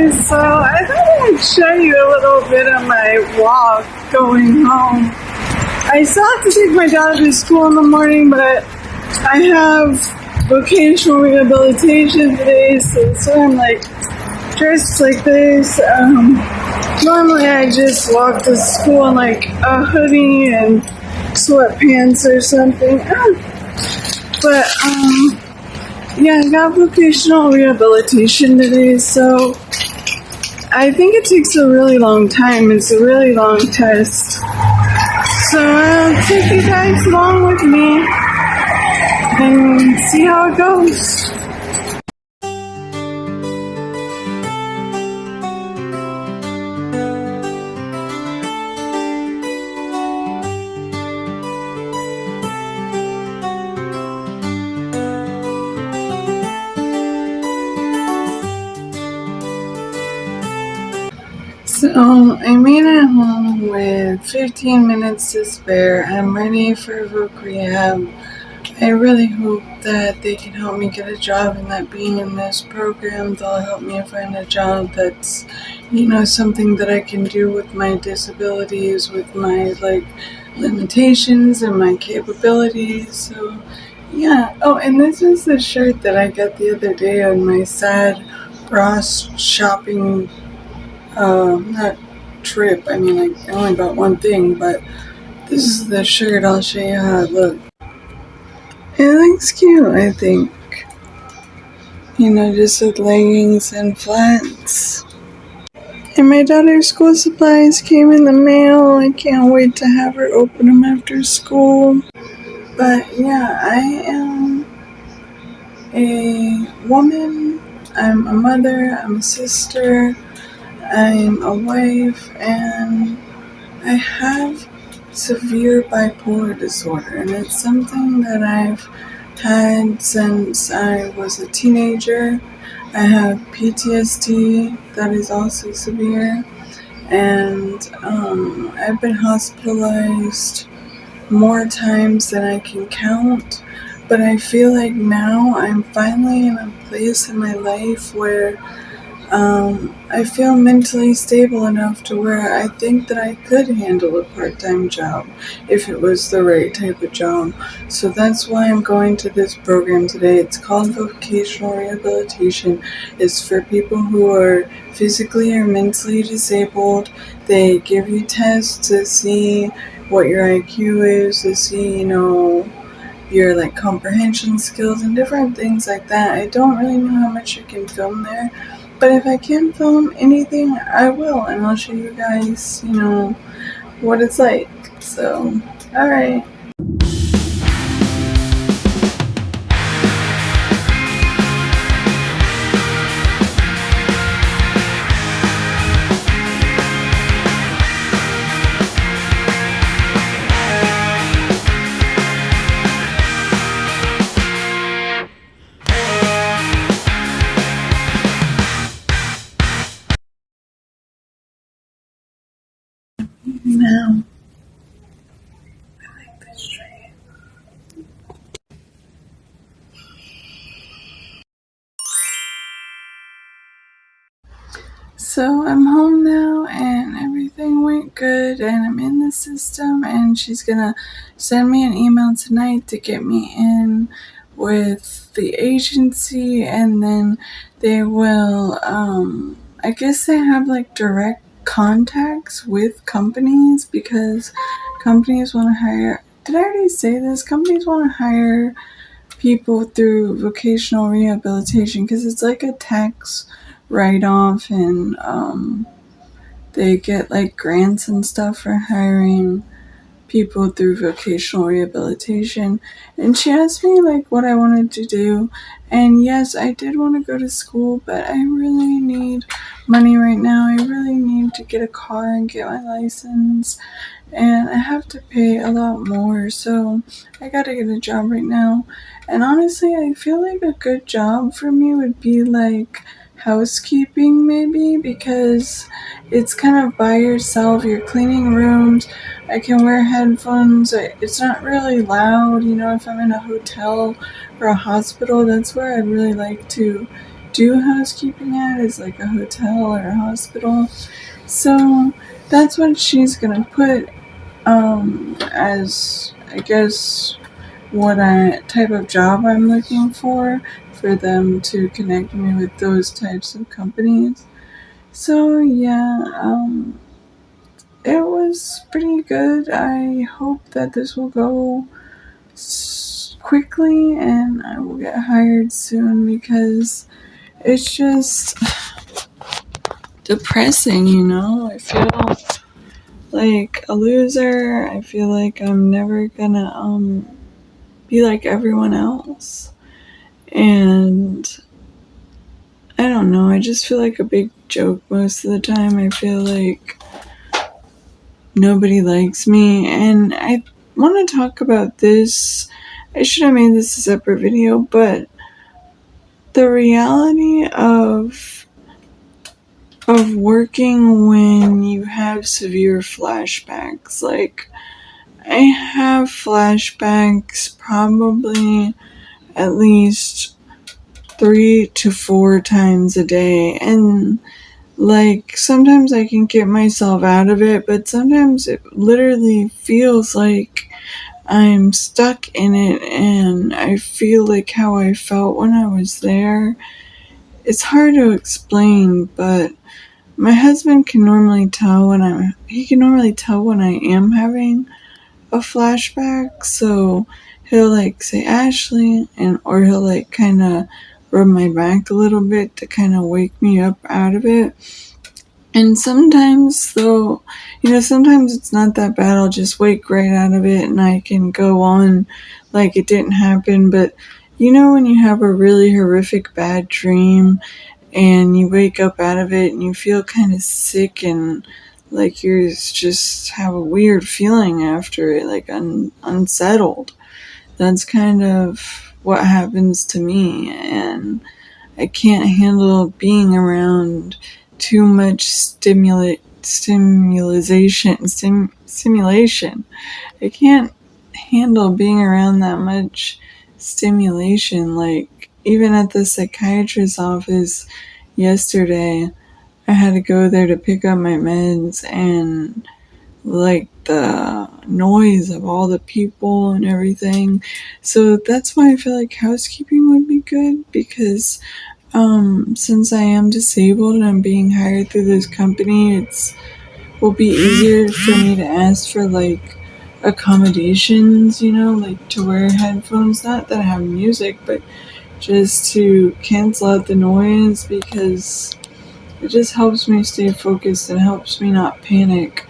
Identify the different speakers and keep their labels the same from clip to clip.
Speaker 1: guys. So I thought I'd show you a little bit of my walk going home. I still have to take my daughter to school in the morning, but I have vocational rehabilitation today, so I'm like dressed like this. Normally I just walk to school in like a hoodie and sweatpants or something. But yeah, I got vocational rehabilitation today, so I think it takes a really long time. It's a really long test. So I'll take you guys along with me and see how it goes. So I made it home with 15 minutes to spare. I'm ready for voc rehab. I really hope that they can help me get a job and that being in this program, they'll help me find a job that's, something that I can do with my disabilities, with my limitations and my capabilities. So yeah. Oh, and this is the shirt that I got the other day on my sad Ross shopping not trip. I mean, I only bought one thing, but this is the shirt. I'll show you how it looks. It looks cute, I think. Just with leggings and flats. And my daughter's school supplies came in the mail. I can't wait to have her open them after school. But yeah, I am a woman. I'm a mother. I'm a sister. I'm a wife, and I have severe bipolar disorder, and it's something that I've had since I was a teenager. I have PTSD that is also severe, and I've been hospitalized more times than I can count, but I feel like now I'm finally in a place in my life where I feel mentally stable enough to where I think that I could handle a part-time job if it was the right type of job. So that's why I'm going to this program today. It's called vocational rehabilitation. It's for people who are physically or mentally disabled. They give you tests to see what your IQ is, to see, your comprehension skills and different things like that. I don't really know how much you can film there, but if I can film anything, I will, and I'll show you guys, what it's like. So, alright. Now, I like this tree. So I'm home now, and everything went good, and I'm in the system, and she's gonna send me an email tonight to get me in with the agency, and then they will, I guess they have direct contacts with companies, because companies want to hire, did I already say this? Companies want to hire people through vocational rehabilitation because it's like a tax write-off, and they get grants and stuff for hiring people through vocational rehabilitation. And she asked me what I wanted to do, and yes, I did want to go to school, but I really need money right now. I really need to get a car and get my license, and I have to pay a lot more, so I gotta get a job right now. And honestly, I feel like a good job for me would be housekeeping, maybe, because it's kind of by yourself. You're cleaning rooms. I can wear headphones. It's not really loud. If I'm in a hotel or a hospital, that's where I'd really like to do housekeeping at is like a hotel or a hospital. So that's what she's gonna put as, I guess, what type of job I'm looking for them to connect me with those types of companies. So yeah, it was pretty good. I hope that this will go quickly and I will get hired soon because it's just depressing, I feel like a loser. I feel like I'm never gonna be like everyone else. And I don't know, I just feel like a big joke most of the time. I feel like nobody likes me, and I want to talk about this. I should have made this a separate video, but the reality of working when you have severe flashbacks. Like, I have flashbacks probably at least 3 to 4 times a day, and like sometimes I can get myself out of it, but sometimes it literally feels like I'm stuck in it, and I feel like how I felt when I was there. It's hard to explain, but my husband can normally tell he can normally tell when I am having a flashback. So he'll like say Ashley, or he'll like kind of rub my back a little bit to kind of wake me up out of it. And sometimes though, sometimes it's not that bad. I'll just wake right out of it and I can go on like it didn't happen. But when you have a really horrific bad dream and you wake up out of it and you feel kind of sick and like you just have a weird feeling after it, like unsettled. That's kind of what happens to me, and I can't handle being around too much stimulation. I can't handle being around that much stimulation. Like, even at the psychiatrist's office yesterday, I had to go there to pick up my meds, and like the noise of all the people and everything. So that's why I feel like housekeeping would be good, because since I am disabled and I'm being hired through this company, it's will be easier for me to ask for like accommodations, like to wear headphones. Not that I have music, but just to cancel out the noise, because it just helps me stay focused and helps me not panic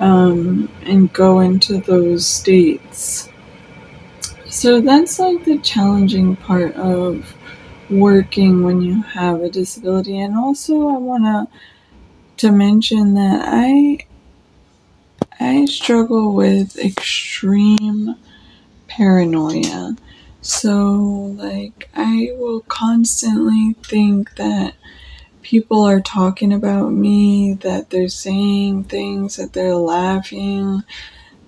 Speaker 1: and go into those states. So that's like the challenging part of working when you have a disability. And also I want to mention that I struggle with extreme paranoia. So like I will constantly think that people are talking about me, that they're saying things, that they're laughing,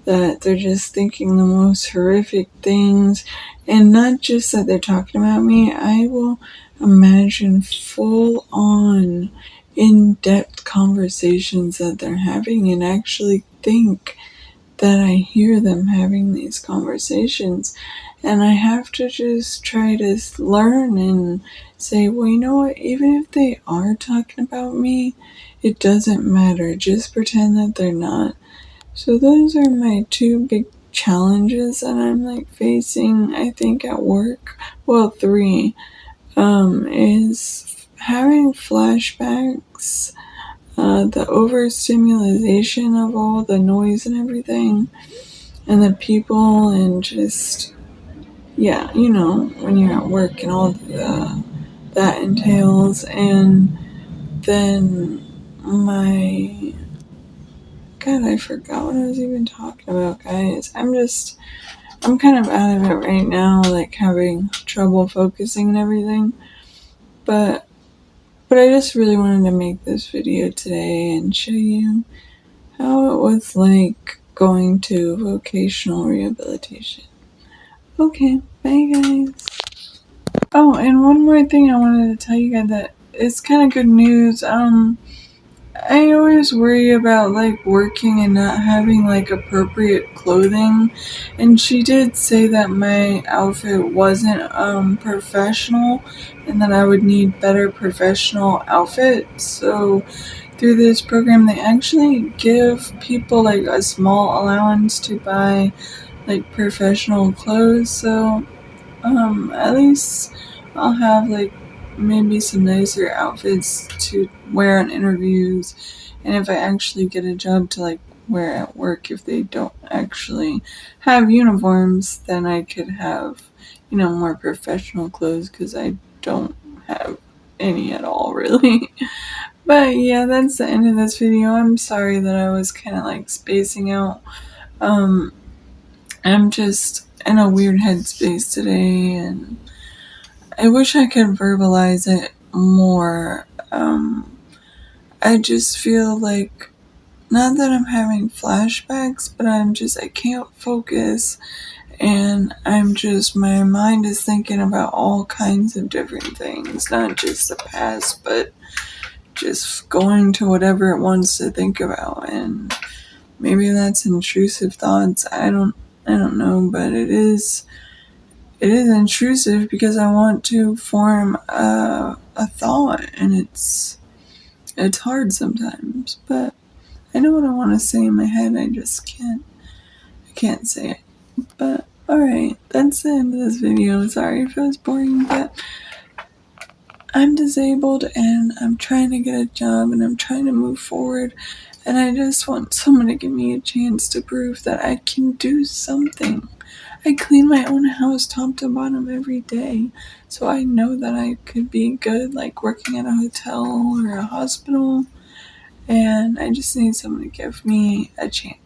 Speaker 1: that they're just thinking the most horrific things. And not just that they're talking about me, I will imagine full on in depth conversations that they're having and actually think that I hear them having these conversations. And I have to just try to learn and say, well, you know what, even if they are talking about me, it doesn't matter. Just pretend that they're not. So those are my two big challenges that I'm like facing, I think, at work. Well, three, is having flashbacks, the overstimulation of all the noise and everything, and the people, and just, yeah, when you're at work and all that entails. And then God, I forgot what I was even talking about, guys. I'm kind of out of it right now, like having trouble focusing and everything. But I just really wanted to make this video today and show you how it was like going to vocational rehabilitation. Okay, bye guys. Oh, and one more thing I wanted to tell you guys that it's kind of good news. I always worry about like working and not having like appropriate clothing, and she did say that my outfit wasn't professional and that I would need better professional outfits. So through this program they actually give people like a small allowance to buy like professional clothes. So at least I'll have like maybe some nicer outfits to wear on interviews, and if I actually get a job to like wear at work, if they don't actually have uniforms, then I could have, more professional clothes because I don't have any at all, really. But yeah, that's the end of this video. I'm sorry that I was kind of like spacing out. Um, I'm just in a weird headspace today, and I wish I could verbalize it more. I just feel like, not that I'm having flashbacks, but I can't focus, and my mind is thinking about all kinds of different things, not just the past, but just going to whatever it wants to think about. And maybe that's intrusive thoughts. I don't know, but it is intrusive because I want to form a thought, and it's hard sometimes. But I know what I want to say in my head. I just can't. I can't say it. But alright, that's the end of this video. Sorry if it was boring, but I'm disabled and I'm trying to get a job and I'm trying to move forward. And I just want someone to give me a chance to prove that I can do something. I clean my own house top to bottom every day, so I know that I could be good, like working at a hotel or a hospital, and I just need someone to give me a chance.